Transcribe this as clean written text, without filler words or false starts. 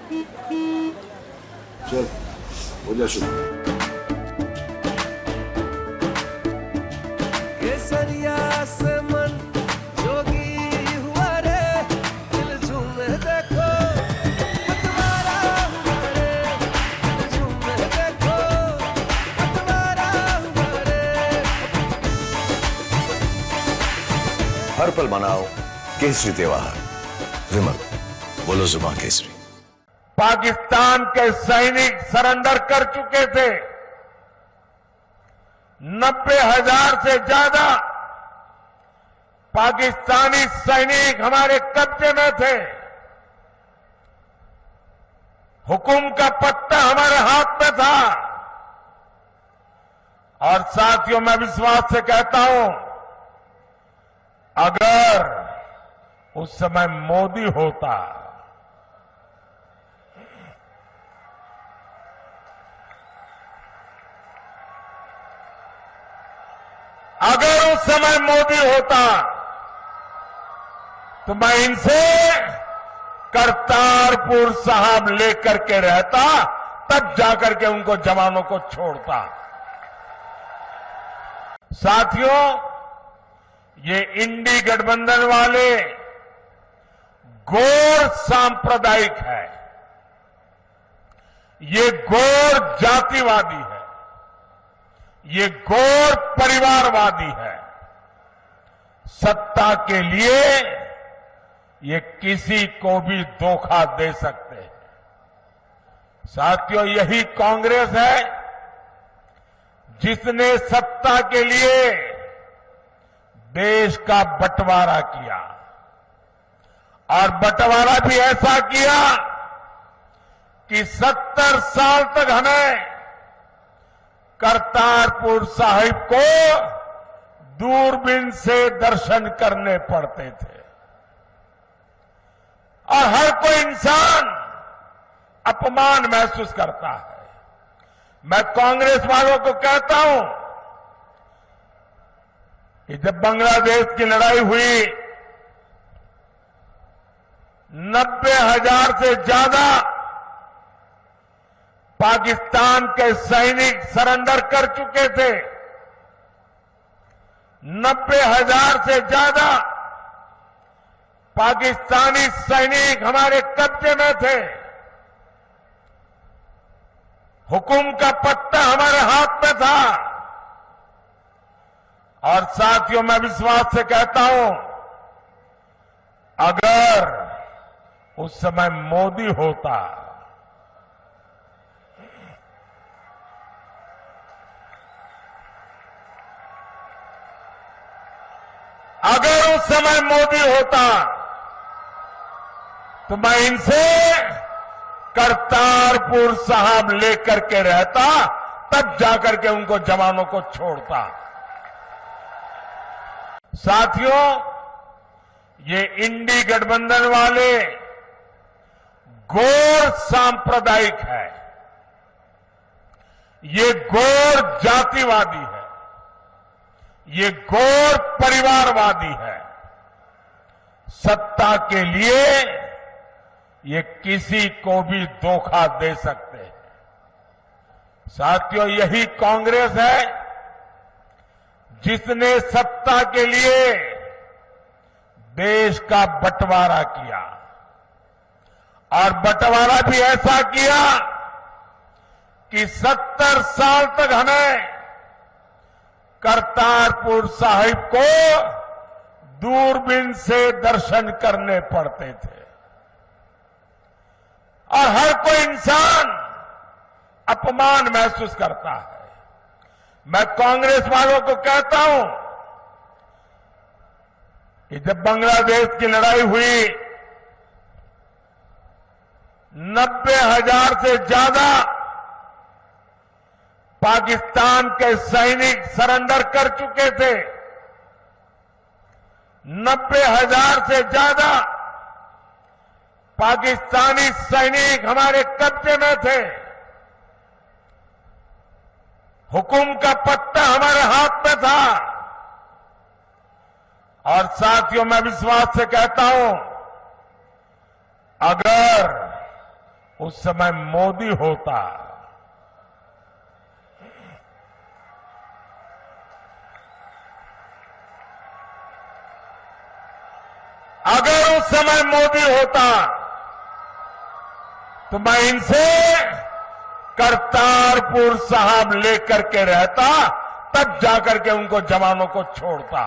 चल हो जा शुरू। केसरिया से मन जोगी हुआ रे, दिल झूमे देखो पतवारा हुआ रे, दिल झूमे देखो पतवारा हुआ रे। हर पल मनाओ केसरी त्योहार। विमल बोलो जुबान केसरी। पाकिस्तान के सैनिक सरेंडर कर चुके थे। 90,000 से ज्यादा पाकिस्तानी सैनिक हमारे कब्जे में थे। हुकुम का पत्ता हमारे हाथ में था। और साथियों, मैं विश्वास से कहता हूं, अगर उस समय मोदी होता, अगर उस समय मोदी होता तो मैं इनसे करतारपुर साहब लेकर के रहता, तब जाकर के उनको जवानों को छोड़ता। साथियों, ये इंडी गठबंधन वाले घोर सांप्रदायिक है, ये घोर जातिवादी है, ये घोर परिवारवादी है। सत्ता के लिए ये किसी को भी धोखा दे सकते हैं। साथियों, यही कांग्रेस है जिसने सत्ता के लिए देश का बंटवारा किया, और बंटवारा भी ऐसा किया कि 70 साल तक हमें करतारपुर साहिब को दूरबीन से दर्शन करने पड़ते थे। और हर कोई इंसान अपमान महसूस करता है। मैं कांग्रेस वालों को कहता हूं कि जब बांग्लादेश की लड़ाई हुई, 90,000 से ज्यादा पाकिस्तान के सैनिक सरेंडर कर चुके थे। 90,000 से ज्यादा पाकिस्तानी सैनिक हमारे कब्जे में थे। हुकुम का पत्ता हमारे हाथ में था। और साथियों, मैं विश्वास से कहता हूं, अगर उस समय मोदी होता, अगर उस समय मोदी होता तो मैं इनसे करतारपुर साहब लेकर के रहता, तब जाकर के उनको जवानों को छोड़ता। साथियों, ये इंडी गठबंधन वाले घोर सांप्रदायिक है, ये घोर जातिवादी है, ये घोर परिवारवादी है। सत्ता के लिए ये किसी को भी धोखा दे सकते हैं। साथियों, यही कांग्रेस है जिसने सत्ता के लिए देश का बंटवारा किया, और बंटवारा भी ऐसा किया कि 70 साल तक हमें करतारपुर साहिब को दूरबीन से दर्शन करने पड़ते थे। और हर कोई इंसान अपमान महसूस करता है। मैं कांग्रेस वालों को कहता हूं कि जब बांग्लादेश की लड़ाई हुई, 90,000 से ज्यादा पाकिस्तान के सैनिक सरेंडर कर चुके थे। 90,000 से ज्यादा पाकिस्तानी सैनिक हमारे कब्जे में थे। हुकुम का पत्ता हमारे हाथ में था। और साथियों, मैं विश्वास से कहता हूं, अगर उस समय मोदी होता। अगर उस समय मोदी होता तो मैं इनसे करतारपुर साहब लेकर के रहता, तब जाकर के उनको जवानों को छोड़ता।